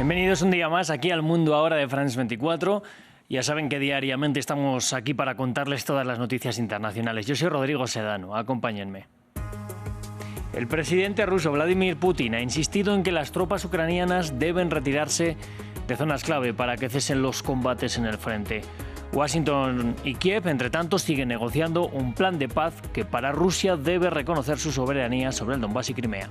Bienvenidos un día más aquí al Mundo Ahora de France 24. Ya saben que diariamente estamos aquí para contarles todas las noticias internacionales. Yo soy Rodrigo Sedano, acompáñenme. El presidente ruso Vladimir Putin ha insistido en que las tropas ucranianas deben retirarse de zonas clave para que cesen los combates en el frente. Washington y Kiev, entre tanto, siguen negociando un plan de paz que para Rusia debe reconocer su soberanía sobre el Donbass y Crimea.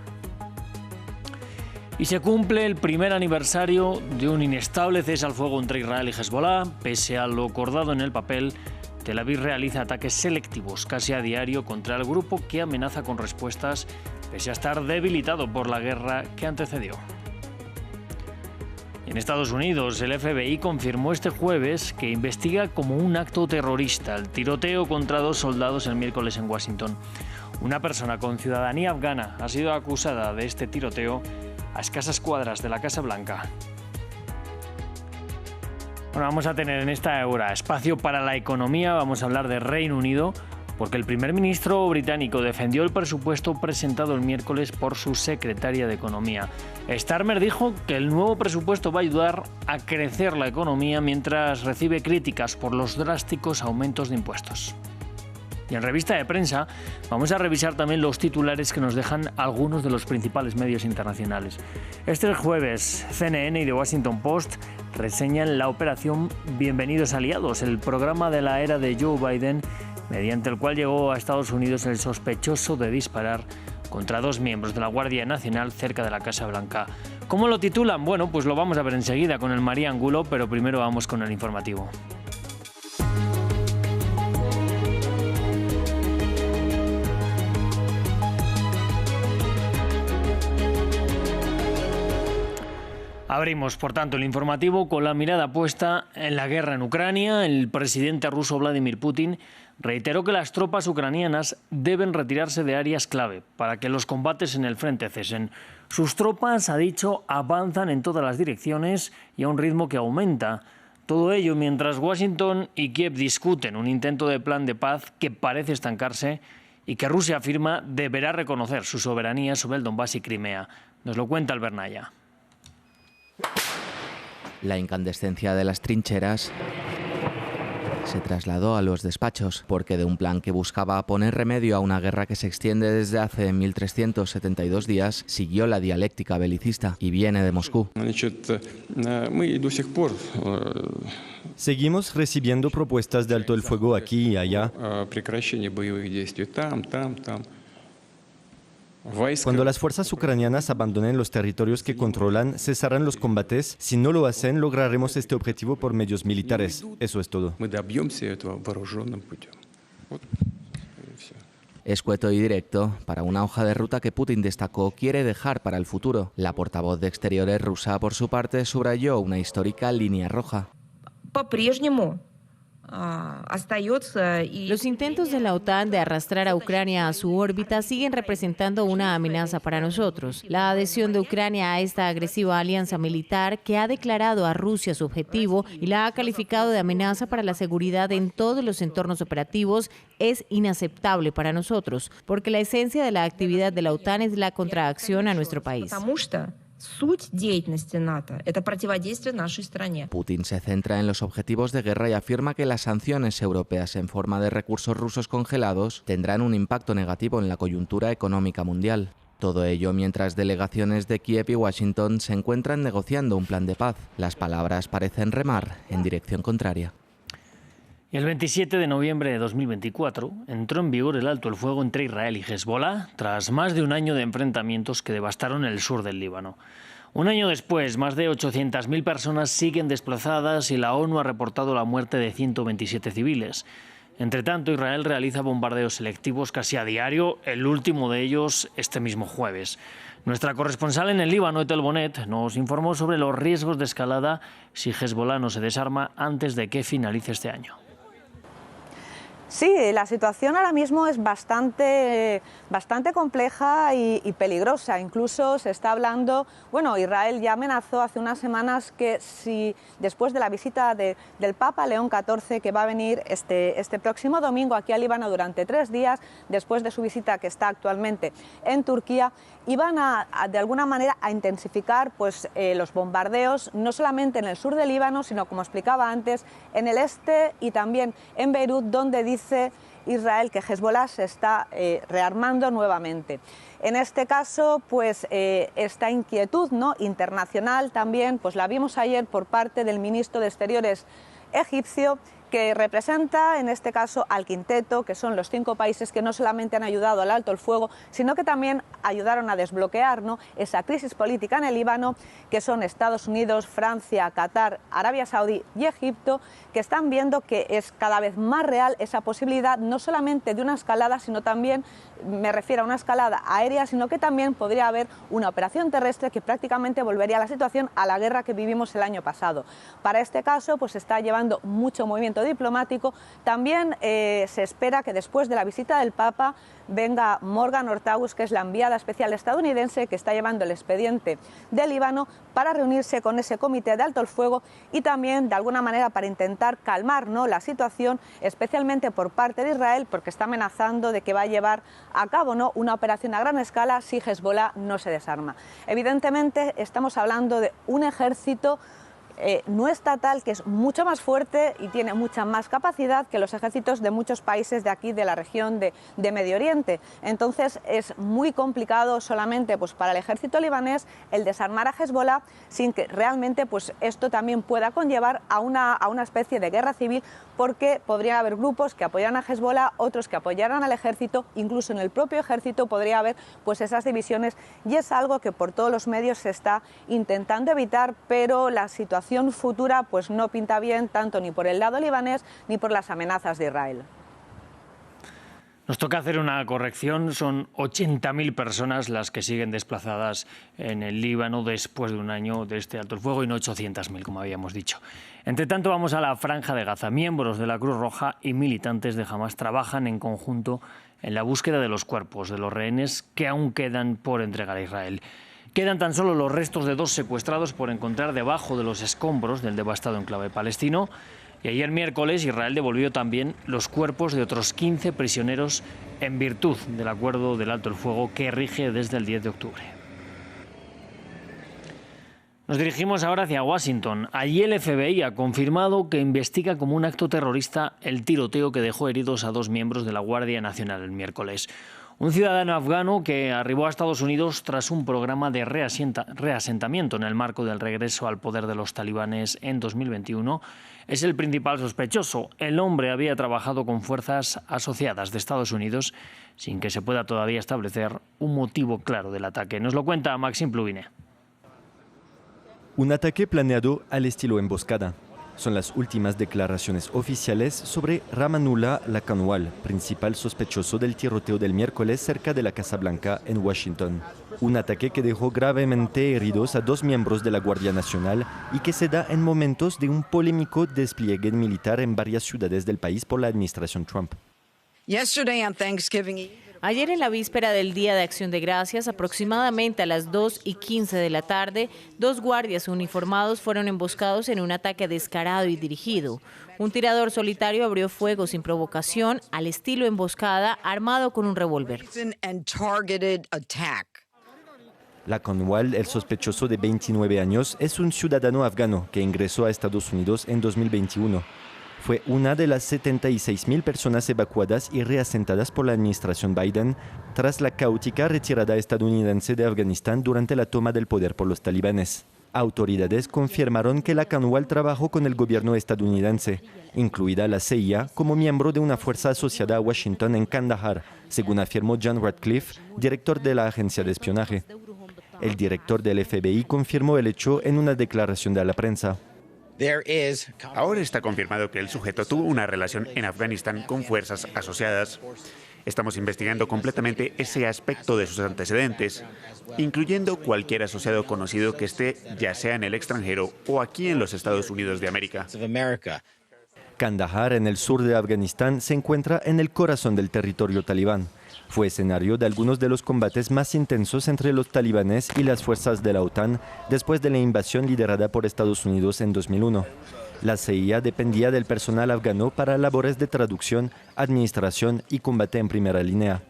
Y se cumple el primer aniversario de un inestable cese al fuego entre Israel y Hezbollah. Pese a lo acordado en el papel, Tel Aviv realiza ataques selectivos casi a diario contra el grupo que amenaza con respuestas, pese a estar debilitado por la guerra que antecedió. En Estados Unidos, el FBI confirmó este jueves que investiga como un acto terrorista el tiroteo contra 2 soldados el miércoles en Washington. Una persona con ciudadanía afgana ha sido acusada de este tiroteo a escasas cuadras de la Casa Blanca. Bueno, vamos a tener en esta hora espacio para la economía. Vamos a hablar de Reino Unido, porque el primer ministro británico defendió el presupuesto presentado el miércoles por su secretaria de Economía. Starmer dijo que el nuevo presupuesto va a ayudar a crecer la economía mientras recibe críticas por los drásticos aumentos de impuestos. Y en revista de prensa vamos a revisar también los titulares que nos dejan algunos de los principales medios internacionales. Este jueves, CNN y The Washington Post reseñan la operación Bienvenidos Aliados, el programa de la era de Joe Biden, mediante el cual llegó a Estados Unidos el sospechoso de disparar contra 2 miembros de la Guardia Nacional cerca de la Casa Blanca. ¿Cómo lo titulan? Bueno, pues lo vamos a ver enseguida con el María Angulo, pero primero vamos con el informativo. Abrimos, por tanto, el informativo con la mirada puesta en la guerra en Ucrania. El presidente ruso Vladimir Putin reiteró que las tropas ucranianas deben retirarse de áreas clave para que los combates en el frente cesen. Sus tropas, ha dicho, avanzan en todas las direcciones y a un ritmo que aumenta. Todo ello mientras Washington y Kiev discuten un intento de plan de paz que parece estancarse y que Rusia afirma deberá reconocer su soberanía sobre el Donbass y Crimea. Nos lo cuenta Albert Naya. La incandescencia de las trincheras se trasladó a los despachos, porque de un plan que buscaba poner remedio a una guerra que se extiende desde hace 1372 días, siguió la dialéctica belicista y viene de Moscú. Seguimos recibiendo propuestas de alto el fuego aquí y allá. Cuando las fuerzas ucranianas abandonen los territorios que controlan, cesarán los combates. Si no lo hacen, lograremos este objetivo por medios militares. Eso es todo. Escueto y directo para una hoja de ruta que Putin destacó quiere dejar para el futuro. La portavoz de Exteriores rusa, por su parte, subrayó una histórica línea roja. Los intentos de la OTAN de arrastrar a Ucrania a su órbita siguen representando una amenaza para nosotros. La adhesión de Ucrania a esta agresiva alianza militar, que ha declarado a Rusia su objetivo y la ha calificado de amenaza para la seguridad en todos los entornos operativos, es inaceptable para nosotros, porque la esencia de la actividad de la OTAN es la contraacción a nuestro país. Putin se centra en los objetivos de guerra y afirma que las sanciones europeas en forma de recursos rusos congelados tendrán un impacto negativo en la coyuntura económica mundial. Todo ello mientras delegaciones de Kiev y Washington se encuentran negociando un plan de paz. Las palabras parecen remar en dirección contraria. Y el 27 de noviembre de 2024 entró en vigor el alto el fuego entre Israel y Hezbollah tras más de un año de enfrentamientos que devastaron el sur del Líbano. Un año después, más de 800.000 personas siguen desplazadas y la ONU ha reportado la muerte de 127 civiles. Entre tanto, Israel realiza bombardeos selectivos casi a diario, el último de ellos este mismo jueves. Nuestra corresponsal en el Líbano, Etel Bonet, nos informó sobre los riesgos de escalada si Hezbollah no se desarma antes de que finalice este año. Sí, la situación ahora mismo es bastante compleja y peligrosa. Incluso se está hablando, bueno, Israel ya amenazó hace unas semanas que si después de la visita del Papa León XIV, que va a venir este próximo domingo aquí al Líbano durante 3 días, después de su visita que está actualmente en Turquía, iban de alguna manera a intensificar los bombardeos, no solamente en el sur del Líbano, sino, como explicaba antes, en el este y también en Beirut, donde dice Israel que Hezbollah se está rearmando nuevamente. En este caso, esta inquietud, ¿no?, internacional también, la vimos ayer por parte del ministro de Exteriores egipcio, que representa en este caso al quinteto, que son los 5 países que no solamente han ayudado al alto el fuego, sino que también ayudaron a desbloquear, ¿no?, esa crisis política en el Líbano, que son Estados Unidos, Francia, Qatar, Arabia Saudí y Egipto, que están viendo que es cada vez más real esa posibilidad, no solamente de una escalada, sino también, me refiero a una escalada aérea, sino que también podría haber una operación terrestre que prácticamente volvería la situación a la guerra que vivimos el año pasado. Para este caso, se está llevando mucho movimiento diplomático. También se espera que después de la visita del Papa venga Morgan Ortagus, que es la enviada especial estadounidense que está llevando el expediente del Líbano, para reunirse con ese comité de alto el fuego y también de alguna manera para intentar calmar, ¿no?, la situación, especialmente por parte de Israel, porque está amenazando de que va a llevar a cabo, ¿no?, una operación a gran escala si Hezbollah no se desarma. Evidentemente estamos hablando de un ejército no estatal que es mucho más fuerte y tiene mucha más capacidad que los ejércitos de muchos países de aquí, de la región de Medio Oriente. Entonces es muy complicado solamente para el ejército libanés el desarmar a Hezbollah, sin que realmente esto también pueda conllevar a una especie de guerra civil, porque podría haber grupos que apoyaran a Hezbollah, otros que apoyaran al ejército, incluso en el propio ejército podría haber esas divisiones, y es algo que por todos los medios se está intentando evitar, pero la situación futura no pinta bien, tanto ni por el lado libanés ni por las amenazas de Israel. Nos toca hacer una corrección. Son 80.000 personas las que siguen desplazadas en el Líbano después de un año de este alto el fuego y no 800.000, como habíamos dicho. Entre tanto, vamos a la Franja de Gaza. Miembros de la Cruz Roja y militantes de Hamás trabajan en conjunto en la búsqueda de los cuerpos de los rehenes que aún quedan por entregar a Israel. Quedan tan solo los restos de 2 secuestrados por encontrar debajo de los escombros del devastado enclave palestino. Y ayer miércoles Israel devolvió también los cuerpos de otros 15 prisioneros en virtud del acuerdo del alto el fuego que rige desde el 10 de octubre. Nos dirigimos ahora hacia Washington. Allí el FBI ha confirmado que investiga como un acto terrorista el tiroteo que dejó heridos a 2 miembros de la Guardia Nacional el miércoles. Un ciudadano afgano que arribó a Estados Unidos tras un programa de reasentamiento en el marco del regreso al poder de los talibanes en 2021 es el principal sospechoso. El hombre había trabajado con fuerzas asociadas de Estados Unidos sin que se pueda todavía establecer un motivo claro del ataque. Nos lo cuenta Maxim Pluvine. Un ataque planeado al estilo emboscada. Son las últimas declaraciones oficiales sobre Rahmanullah Lakanwal, principal sospechoso del tiroteo del miércoles cerca de la Casa Blanca en Washington. Un ataque que dejó gravemente heridos a 2 miembros de la Guardia Nacional y que se da en momentos de un polémico despliegue militar en varias ciudades del país por la administración Trump. Ayer, en la víspera del Día de Acción de Gracias, aproximadamente a las 2:15 de la tarde, 2 guardias uniformados fueron emboscados en un ataque descarado y dirigido. Un tirador solitario abrió fuego sin provocación, al estilo emboscada, armado con un revólver. Lakanwal, el sospechoso de 29 años, es un ciudadano afgano que ingresó a Estados Unidos en 2021. Fue una de las 76.000 personas evacuadas y reasentadas por la administración Biden tras la caótica retirada estadounidense de Afganistán durante la toma del poder por los talibanes. Autoridades confirmaron que Lakanwal trabajó con el gobierno estadounidense, incluida la CIA, como miembro de una fuerza asociada a Washington en Kandahar, según afirmó John Ratcliffe, director de la agencia de espionaje. El director del FBI confirmó el hecho en una declaración a la prensa. Ahora está confirmado que el sujeto tuvo una relación en Afganistán con fuerzas asociadas. Estamos investigando completamente ese aspecto de sus antecedentes, incluyendo cualquier asociado conocido que esté ya sea en el extranjero o aquí en los Estados Unidos de América. Kandahar, en el sur de Afganistán, se encuentra en el corazón del territorio talibán. Fue escenario de algunos de los combates más intensos entre los talibanes y las fuerzas de la OTAN después de la invasión liderada por Estados Unidos en 2001. La CIA dependía del personal afgano para labores de traducción, administración y combate en primera línea.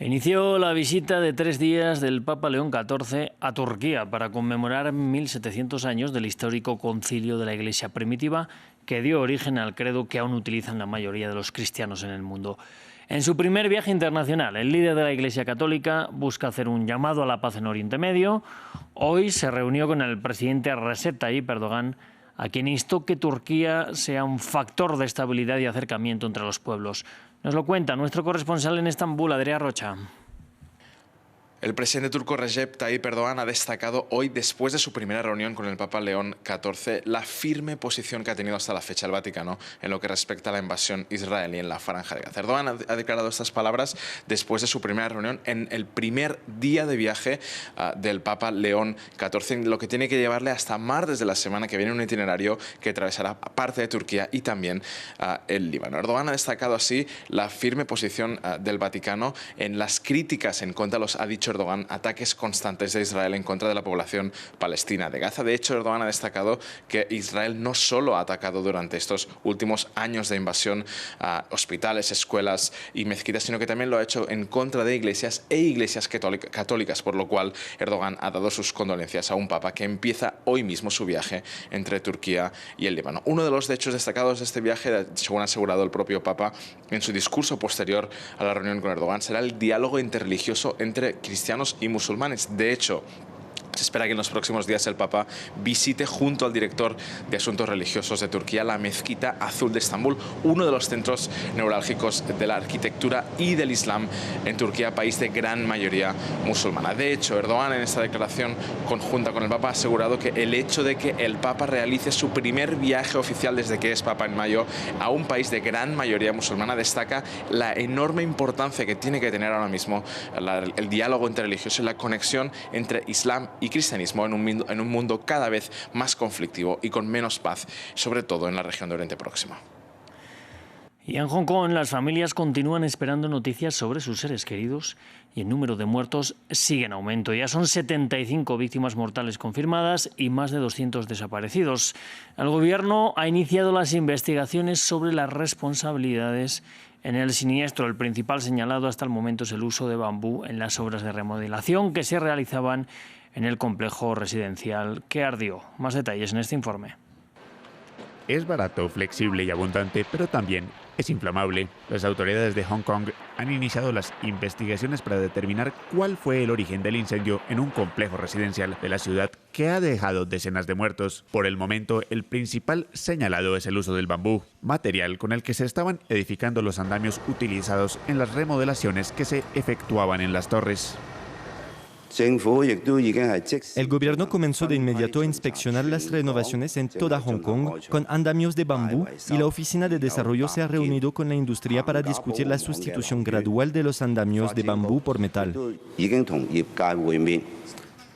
Inició la visita de 3 días del Papa León XIV a Turquía para conmemorar 1700 años del histórico concilio de la Iglesia primitiva que dio origen al credo que aún utilizan la mayoría de los cristianos en el mundo. En su primer viaje internacional, el líder de la Iglesia Católica busca hacer un llamado a la paz en Oriente Medio. Hoy se reunió con el presidente Recep Tayyip Erdogan, a quien instó que Turquía sea un factor de estabilidad y acercamiento entre los pueblos. Nos lo cuenta nuestro corresponsal en Estambul, Adrià Rocha. El presidente turco Recep Tayyip Erdogan ha destacado hoy, después de su primera reunión con el Papa León XIV, la firme posición que ha tenido hasta la fecha el Vaticano en lo que respecta a la invasión israelí en la Franja de Gaza. Erdogan ha declarado estas palabras después de su primera reunión en el primer día de viaje del Papa León XIV, lo que tiene que llevarle hasta martes de la semana que viene un itinerario que atravesará parte de Turquía y también el Líbano. Erdogan ha destacado así la firme posición del Vaticano en las críticas en contra de los, ha dicho Erdogan, ataques constantes de Israel en contra de la población palestina de Gaza. De hecho, Erdogan ha destacado que Israel no solo ha atacado durante estos últimos años de invasión a hospitales, escuelas y mezquitas, sino que también lo ha hecho en contra de iglesias e iglesias católicas, por lo cual Erdogan ha dado sus condolencias a un papa que empieza hoy mismo su viaje entre Turquía y el Líbano. Uno de los hechos destacados de este viaje, según ha asegurado el propio papa en su discurso posterior a la reunión con Erdogan, será el diálogo interreligioso entre cristianos y musulmanes. De hecho, se espera que en los próximos días el Papa visite junto al director de Asuntos Religiosos de Turquía la Mezquita Azul de Estambul, uno de los centros neurálgicos de la arquitectura y del Islam en Turquía, país de gran mayoría musulmana. De hecho, Erdogan en esta declaración conjunta con el Papa ha asegurado que el hecho de que el Papa realice su primer viaje oficial desde que es Papa en mayo a un país de gran mayoría musulmana destaca la enorme importancia que tiene que tener ahora mismo el diálogo interreligioso y la conexión entre Islam y cristianismo en un mundo cada vez más conflictivo y con menos paz, sobre todo en la región de Oriente Próximo. Y en Hong Kong las familias continúan esperando noticias sobre sus seres queridos y el número de muertos sigue en aumento. Ya son 75 víctimas mortales confirmadas y más de 200 desaparecidos. El gobierno ha iniciado las investigaciones sobre las responsabilidades en el siniestro. El principal señalado hasta el momento es el uso de bambú en las obras de remodelación que se realizaban en el complejo residencial que ardió. Más detalles en este informe. Es barato, flexible y abundante, pero también es inflamable. Las autoridades de Hong Kong han iniciado las investigaciones para determinar cuál fue el origen del incendio en un complejo residencial de la ciudad que ha dejado decenas de muertos. Por el momento, el principal señalado es el uso del bambú, material con el que se estaban edificando los andamios utilizados en las remodelaciones que se efectuaban en las torres. El gobierno comenzó de inmediato a inspeccionar las renovaciones en toda Hong Kong con andamios de bambú y la Oficina de Desarrollo se ha reunido con la industria para discutir la sustitución gradual de los andamios de bambú por metal.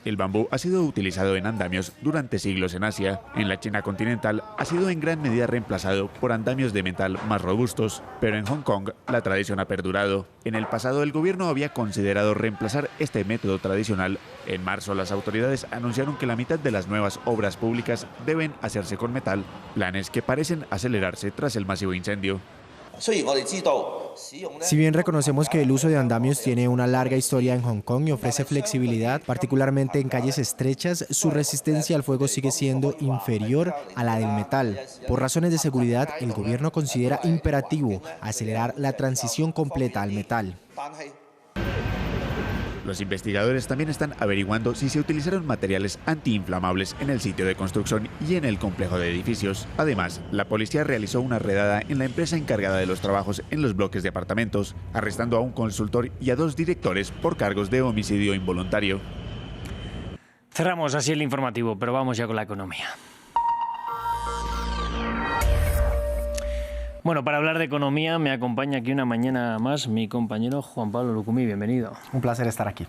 El bambú ha sido utilizado en andamios durante siglos en Asia. En la China continental ha sido en gran medida reemplazado por andamios de metal más robustos, pero en Hong Kong la tradición ha perdurado. En el pasado el gobierno había considerado reemplazar este método tradicional. En marzo las autoridades anunciaron que la mitad de las nuevas obras públicas deben hacerse con metal, planes que parecen acelerarse tras el masivo incendio. Si bien reconocemos que el uso de andamios tiene una larga historia en Hong Kong y ofrece flexibilidad, particularmente en calles estrechas, su resistencia al fuego sigue siendo inferior a la del metal. Por razones de seguridad, el gobierno considera imperativo acelerar la transición completa al metal. Los investigadores también están averiguando si se utilizaron materiales antiinflamables en el sitio de construcción y en el complejo de edificios. Además, la policía realizó una redada en la empresa encargada de los trabajos en los bloques de apartamentos, arrestando a un consultor y a 2 directores por cargos de homicidio involuntario. Cerramos así el informativo, pero vamos ya con la economía. Bueno, para hablar de economía me acompaña aquí una mañana más mi compañero Juan Pablo Lucumí. Bienvenido. Un placer estar aquí.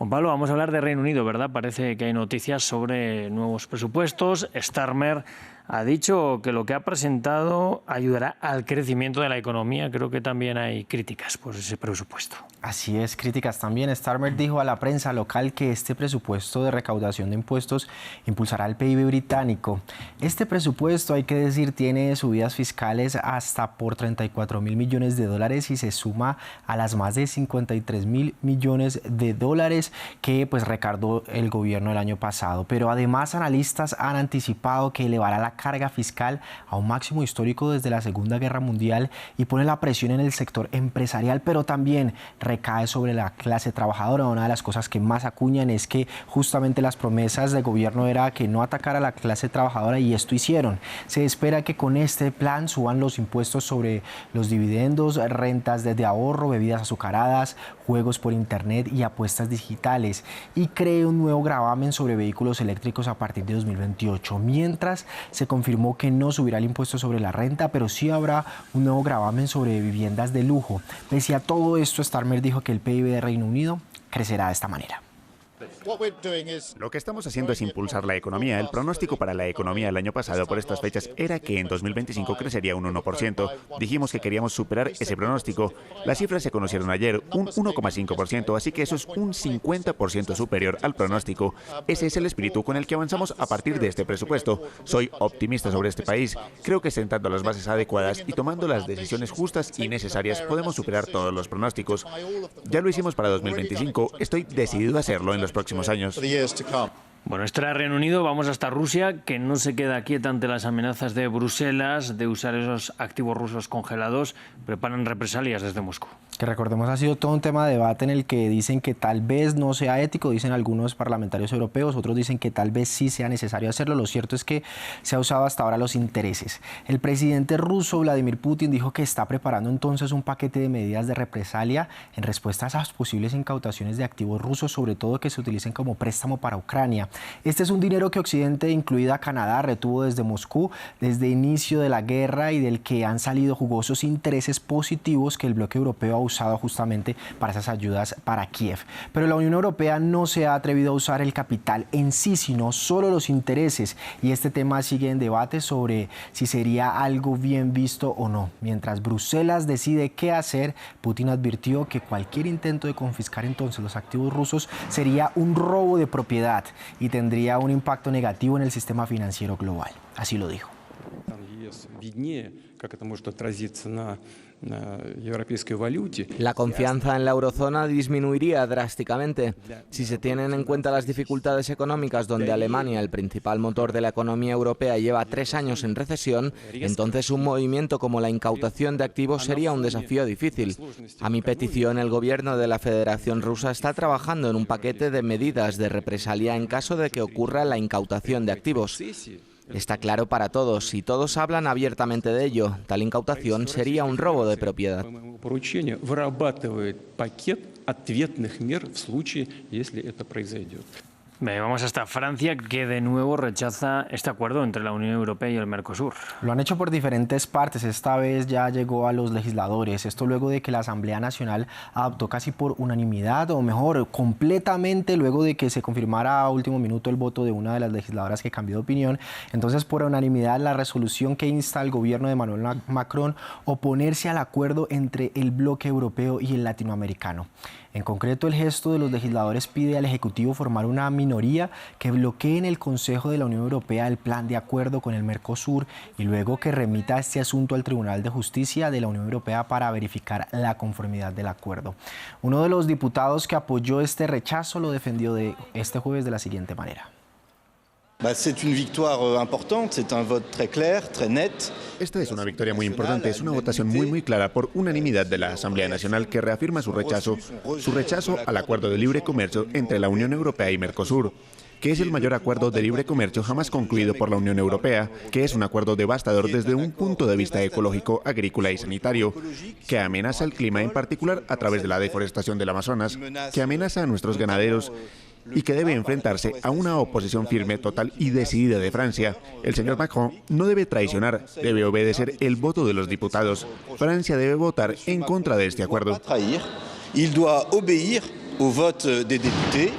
Juan Pablo, vamos a hablar de Reino Unido, ¿verdad? Parece que hay noticias sobre nuevos presupuestos. Starmer ha dicho que lo que ha presentado ayudará al crecimiento de la economía. Creo que también hay críticas por ese presupuesto. Así es, críticas también. Starmer dijo a la prensa local que este presupuesto de recaudación de impuestos impulsará el PIB británico. Este presupuesto, hay que decir, tiene subidas fiscales hasta por 34.000 millones de dólares y se suma a las más de 53.000 millones de dólares que pues recaudó el gobierno el año pasado. Pero además analistas han anticipado que elevará la carga fiscal a un máximo histórico desde la Segunda Guerra Mundial y pone la presión en el sector empresarial, pero también recae sobre la clase trabajadora. Una de las cosas que más acuñan es que justamente las promesas del gobierno era que no atacara a la clase trabajadora y esto hicieron. Se espera que con este plan suban los impuestos sobre los dividendos, rentas desde ahorro, bebidas azucaradas, juegos por internet y apuestas digitales, y cree un nuevo gravamen sobre vehículos eléctricos a partir de 2028, mientras se confirmó que no subirá el impuesto sobre la renta, pero sí habrá un nuevo gravamen sobre viviendas de lujo. Pese a todo esto, Starmer dijo que el PIB de Reino Unido crecerá de esta manera. Lo que estamos haciendo es impulsar la economía. El pronóstico para la economía el año pasado por estas fechas era que en 2025 crecería un 1%. Dijimos que queríamos superar ese pronóstico. Las cifras se conocieron ayer, un 1,5%, así que eso es un 50% superior al pronóstico. Ese es el espíritu con el que avanzamos a partir de este presupuesto. Soy optimista sobre este país. Creo que sentando las bases adecuadas y tomando las decisiones justas y necesarias podemos superar todos los pronósticos. Ya lo hicimos para 2025. Estoy decidido a hacerlo en los próximos años. Bueno, esto era Reino Unido, vamos hasta Rusia, que no se queda quieta ante las amenazas de Bruselas de usar esos activos rusos congelados. Preparan represalias desde Moscú. Que recordemos ha sido todo un tema de debate en el que dicen que tal vez no sea ético, dicen algunos parlamentarios europeos, otros dicen que tal vez sí sea necesario hacerlo. Lo cierto es que se ha usado hasta ahora los intereses. El presidente ruso Vladimir Putin dijo que está preparando entonces un paquete de medidas de represalia en respuesta a esas posibles incautaciones de activos rusos, sobre todo que se utilicen como préstamo para Ucrania. Este es un dinero que Occidente, incluida Canadá, retuvo desde Moscú desde inicio de la guerra y del que han salido jugosos intereses positivos que el bloque europeo ha usado justamente para esas ayudas para Kiev. Pero la Unión Europea no se ha atrevido a usar el capital en sí, sino solo los intereses. Y este tema sigue en debate sobre si sería algo bien visto o no. Mientras Bruselas decide qué hacer, Putin advirtió que cualquier intento de confiscar entonces los activos rusos sería un robo de propiedad y tendría un impacto negativo en el sistema financiero global. Así lo dijo. La confianza en la eurozona disminuiría drásticamente. Si se tienen en cuenta las dificultades económicas donde Alemania, el principal motor de la economía europea, lleva 3 años en recesión, entonces un movimiento como la incautación de activos sería un desafío difícil. A mi petición, el gobierno de la Federación Rusa está trabajando en un paquete de medidas de represalia en caso de que ocurra la incautación de activos. Está claro para todos y todos hablan abiertamente de ello. Tal incautación sería un robo de propiedad. Vamos hasta Francia, que de nuevo rechaza este acuerdo entre la Unión Europea y el Mercosur. Lo han hecho por diferentes partes. Esta vez ya llegó a los legisladores. Esto luego de que la Asamblea Nacional adoptó casi por unanimidad, o mejor, completamente, luego de que se confirmara a último minuto el voto de una de las legisladoras que cambió de opinión. Entonces, por unanimidad, la resolución que insta al gobierno de Emmanuel Macron a oponerse al acuerdo entre el bloque europeo y el latinoamericano. En concreto, el gesto de los legisladores pide al Ejecutivo formar una minoría que bloquee en el Consejo de la Unión Europea el plan de acuerdo con el Mercosur y luego que remita este asunto al Tribunal de Justicia de la Unión Europea para verificar la conformidad del acuerdo. Uno de los diputados que apoyó este rechazo lo defendió este jueves de la siguiente manera. Esta es una victoria muy importante, es una votación muy clara por unanimidad de la Asamblea Nacional que reafirma su rechazo al acuerdo de libre comercio entre la Unión Europea y Mercosur, que es el mayor acuerdo de libre comercio jamás concluido por la Unión Europea, que es un acuerdo devastador desde un punto de vista ecológico, agrícola y sanitario, que amenaza el clima en particular a través de la deforestación del Amazonas, que amenaza a nuestros ganaderos y que debe enfrentarse a una oposición firme, total y decidida de Francia. El señor Macron no debe traicionar, debe obedecer el voto de los diputados. Francia debe votar en contra de este acuerdo. au vote des députés.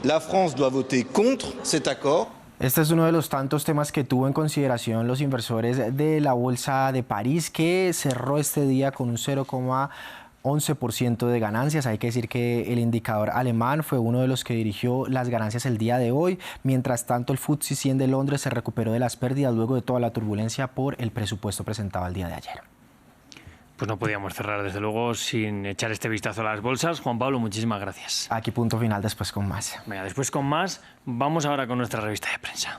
La France doit voter contre cet accord. Este es uno de los tantos temas que tuvo en consideración los inversores de la Bolsa de París, que cerró este día con un 0,11% de ganancias. Hay que decir que el indicador alemán fue uno de los que dirigió las ganancias el día de hoy. Mientras tanto, el FTSE 100 de Londres se recuperó de las pérdidas luego de toda la turbulencia por el presupuesto presentado el día de ayer. Pues no podíamos cerrar, desde luego, sin echar este vistazo a las bolsas. Juan Pablo, muchísimas gracias. Aquí punto final, después con más. Venga, después con más. Vamos ahora con nuestra revista de prensa.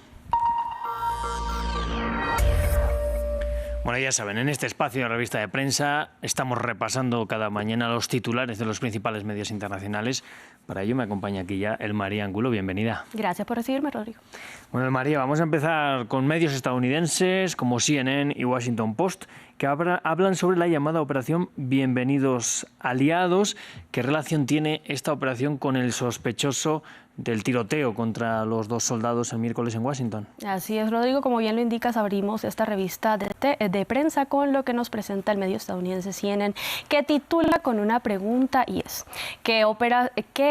Bueno, ya saben, en este espacio de revista de prensa estamos repasando cada mañana los titulares de los principales medios internacionales. Para ello me acompaña aquí ya María Angulo. Bienvenida. Gracias por recibirme, Rodrigo. Bueno, María, vamos a empezar con medios estadounidenses como CNN y Washington Post, que hablan sobre la llamada Operación Bienvenidos Aliados. ¿Qué relación tiene esta operación con el sospechoso del tiroteo contra los 2 soldados el miércoles en Washington? Así es, Rodrigo. Como bien lo indicas, abrimos esta revista de prensa con lo que nos presenta el medio estadounidense CNN, que titula con una pregunta y es: ¿qué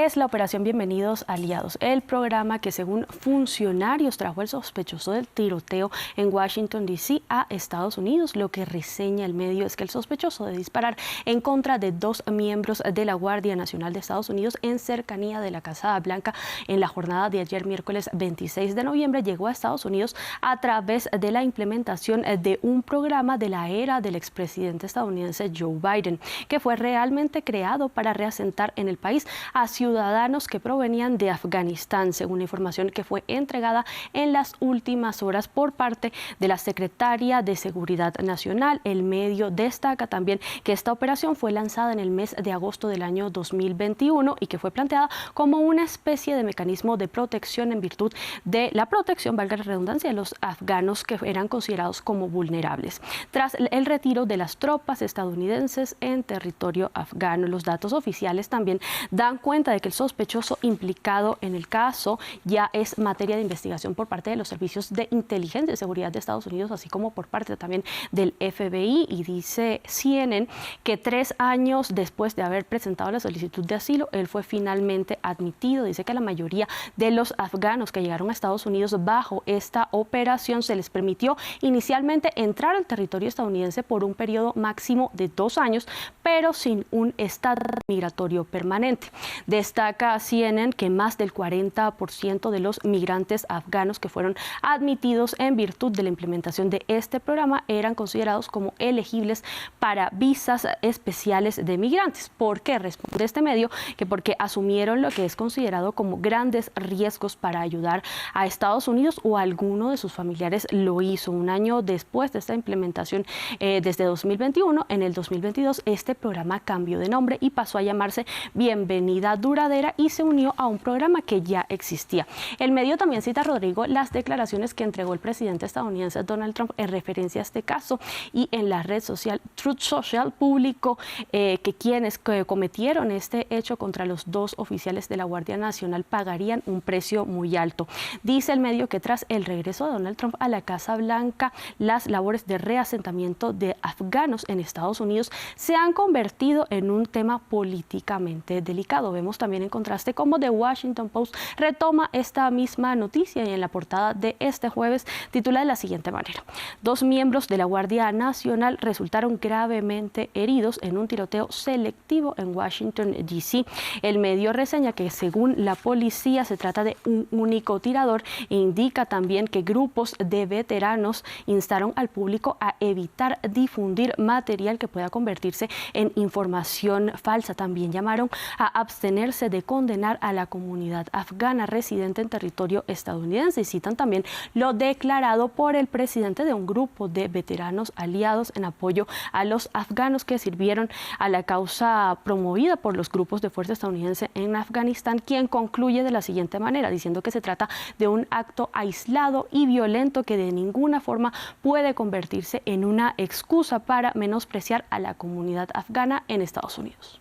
es la Operación Bienvenidos Aliados? El programa que, según funcionarios, trajo el sospechoso del tiroteo en Washington, D.C. a Estados Unidos. Lo que reseña el medio es que el sospechoso de disparar en contra de 2 miembros de la Guardia Nacional de Estados Unidos en cercanía de la Casa Blanca en la jornada de ayer, miércoles 26 de noviembre, llegó a Estados Unidos a través de la implementación de un programa de la era del expresidente estadounidense Joe Biden, que fue realmente creado para reasentar en el país a ciudadanos que provenían de Afganistán, según la información que fue entregada en las últimas horas por parte de la Secretaría de Seguridad Nacional. El medio destaca también que esta operación fue lanzada en el mes de agosto del año 2021 y que fue planteada como una especie de mecanismo de protección en virtud de la protección, valga la redundancia, de los afganos que eran considerados como vulnerables tras el retiro de las tropas estadounidenses en territorio afgano. Los datos oficiales también dan cuenta de que el sospechoso implicado en el caso ya es materia de investigación por parte de los servicios de inteligencia y seguridad de Estados Unidos, así como por parte también del FBI. Y dice CNN que 3 años después de haber presentado la solicitud de asilo, él fue finalmente admitido. Dice que la mayoría de los afganos que llegaron a Estados Unidos bajo esta operación se les permitió inicialmente entrar al territorio estadounidense por un periodo máximo de 2 años, pero sin un estatus migratorio permanente. Destaca CNN que más del 40% de los migrantes afganos que fueron admitidos en virtud de la implementación de este programa eran considerados como elegibles para visas especiales de migrantes. ¿Por qué? Responde este medio que porque asumieron lo que es considerado como grandes riesgos para ayudar a Estados Unidos, o alguno de sus familiares lo hizo. Un año después de esta implementación, desde 2021, en el 2022, este programa cambió de nombre y pasó a llamarse Bienvenida Duradera y se unió a un programa que ya existía. El medio también cita, Rodrigo, las declaraciones que entregó el presidente estadounidense Donald Trump en referencia a este caso, y en la red social Truth Social publicó que quienes cometieron este hecho contra los 2 oficiales de la Guardia Nacional pagarían un precio muy alto. Dice el medio que tras el regreso de Donald Trump a la Casa Blanca, las labores de reasentamiento de afganos en Estados Unidos se han convertido en un tema políticamente delicado. Vemos también en contraste cómo The Washington Post retoma esta misma noticia y en la portada de este jueves titula de la siguiente manera: 2 miembros de la Guardia Nacional resultaron gravemente heridos en un tiroteo selectivo en Washington, D.C. El medio reseña que, según la policía, se trata de un único tirador e indica también que grupos de veteranos instaron al público a evitar difundir material que pueda convertirse en información falsa. También llamaron a abstenerse de condenar a la comunidad afgana residente en territorio estadounidense y citan también lo declarado por el presidente de un grupo de veteranos aliados en apoyo a los afganos que sirvieron a la causa promovida por los grupos de fuerza estadounidense en Afganistán, quien concluye de la siguiente manera, diciendo que se trata de un acto aislado y violento que de ninguna forma puede convertirse en una excusa para menospreciar a la comunidad afgana en Estados Unidos.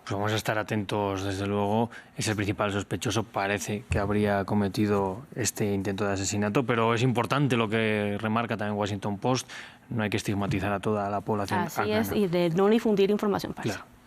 Pues vamos a estar atentos, desde luego. Es el principal sospechoso, parece que habría cometido este intento de asesinato, pero es importante lo que remarca también Washington Post: no hay que estigmatizar a toda la población afgana. Así es, y de no difundir información falsa. Claro.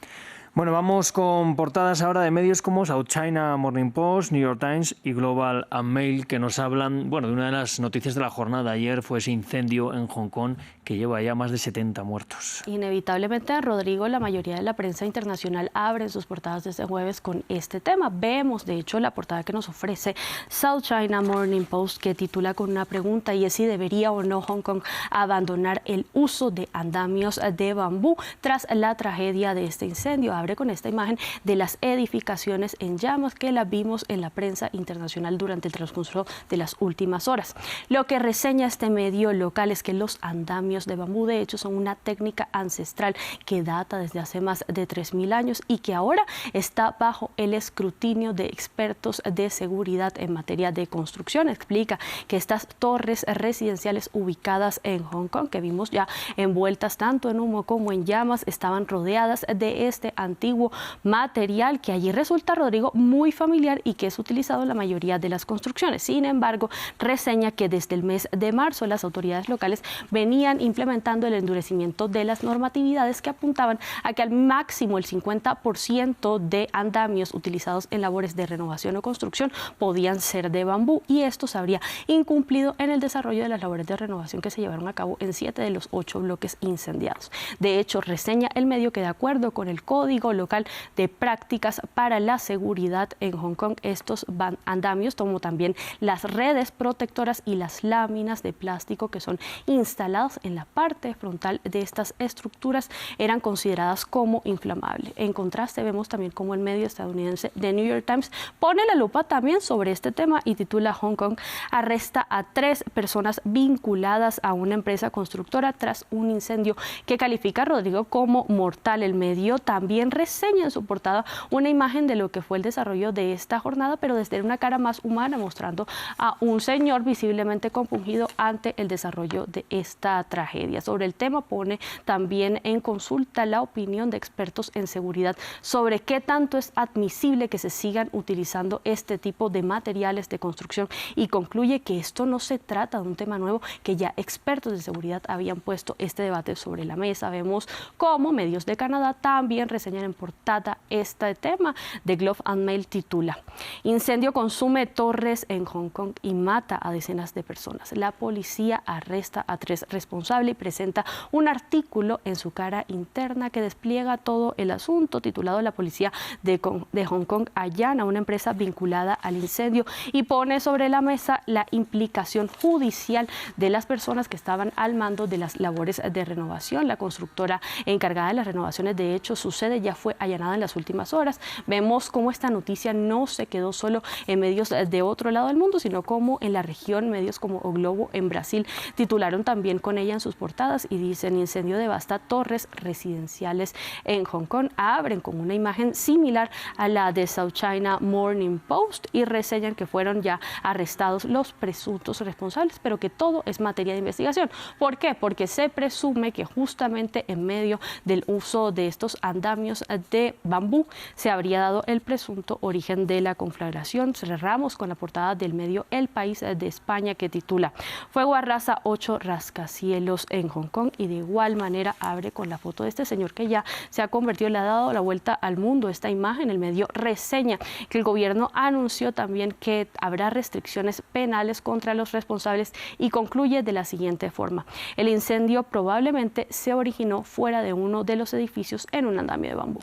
Bueno, vamos con portadas ahora de medios como South China Morning Post, New York Times y Global and Mail, que nos hablan, bueno, de una de las noticias de la jornada. Ayer fue ese incendio en Hong Kong que lleva ya más de 70 muertos. Inevitablemente, Rodrigo, la mayoría de la prensa internacional abre sus portadas de este jueves con este tema. Vemos, de hecho, la portada que nos ofrece South China Morning Post, que titula con una pregunta, y es si debería o no Hong Kong abandonar el uso de andamios de bambú tras la tragedia de este incendio. Abre con esta imagen de las edificaciones en llamas que la vimos en la prensa internacional durante el transcurso de las últimas horas. Lo que reseña este medio local es que los andamios de bambú, de hecho, son una técnica ancestral que data desde hace más de 3.000 años y que ahora está bajo el escrutinio de expertos de seguridad en materia de construcción. Explica que estas torres residenciales ubicadas en Hong Kong, que vimos ya envueltas tanto en humo como en llamas, estaban rodeadas de este antiguo material que allí resulta, Rodrigo, muy familiar y que es utilizado en la mayoría de las construcciones. Sin embargo, reseña que desde el mes de marzo las autoridades locales venían implementando el endurecimiento de las normatividades que apuntaban a que al máximo el 50% de andamios utilizados en labores de renovación o construcción podían ser de bambú, y esto se habría incumplido en el desarrollo de las labores de renovación que se llevaron a cabo en 7 de los 8 bloques incendiados. De hecho, reseña el medio que, de acuerdo con el Código Local de Prácticas para la Seguridad en Hong Kong, estos andamios, como también las redes protectoras y las láminas de plástico que son instaladas en la parte frontal de estas estructuras, eran consideradas como inflamables. En contraste, vemos también como el medio estadounidense The New York Times pone la lupa también sobre este tema y titula: Hong Kong arresta a 3 personas vinculadas a una empresa constructora tras un incendio que califica, Rodrigo, como mortal. El medio también reseña en su portada una imagen de lo que fue el desarrollo de esta jornada, pero desde una cara más humana, mostrando a un señor visiblemente compungido ante el desarrollo de esta tragedia. Sobre el tema pone también en consulta la opinión de expertos en seguridad sobre qué tanto es admisible que se sigan utilizando este tipo de materiales de construcción, y concluye que esto no se trata de un tema nuevo, que ya expertos de seguridad habían puesto este debate sobre la mesa. Vemos cómo medios de Canadá también reseñan en portada este tema. The Globe and Mail titula: incendio consume torres en Hong Kong y mata a decenas de personas. La policía arresta a 3 responsables y presenta un artículo en su cara interna que despliega todo el asunto, titulado: La policía de Hong Kong allana una empresa vinculada al incendio, y pone sobre la mesa la implicación judicial de las personas que estaban al mando de las labores de renovación. La constructora encargada de las renovaciones, de hecho, su sede ya fue allanada en las últimas horas. Vemos cómo esta noticia no se quedó solo en medios de otro lado del mundo, sino como en la región, medios como O Globo en Brasil titularon también con ella en sus portadas y dicen: incendio devasta torres residenciales en Hong Kong. Abren con una imagen similar a la de South China Morning Post y reseñan que fueron ya arrestados los presuntos responsables, pero que todo es materia de investigación. ¿Por qué? Porque se presume que justamente en medio del uso de estos andamios de bambú se habría dado el presunto origen de la conflagración. Cerramos con la portada del medio El País de España, que titula: fuego arrasa 8 rascacielos en Hong Kong, y de igual manera abre con la foto de este señor que ya se ha convertido, le ha dado la vuelta al mundo esta imagen. El medio reseña que el gobierno anunció también que habrá restricciones penales contra los responsables y concluye de la siguiente forma: el incendio probablemente se originó fuera de uno de los edificios en un andamio de bambú.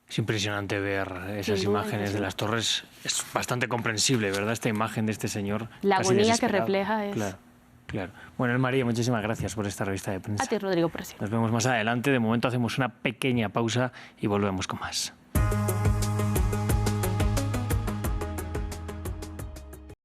Es impresionante ver esas imágenes de las torres. Es bastante comprensible, ¿verdad? Esta imagen de este señor. La agonía que refleja es... Claro, claro. Bueno, María, muchísimas gracias por esta revista de prensa. A ti, Rodrigo, por siempre. Nos vemos más adelante. De momento hacemos una pequeña pausa y volvemos con más.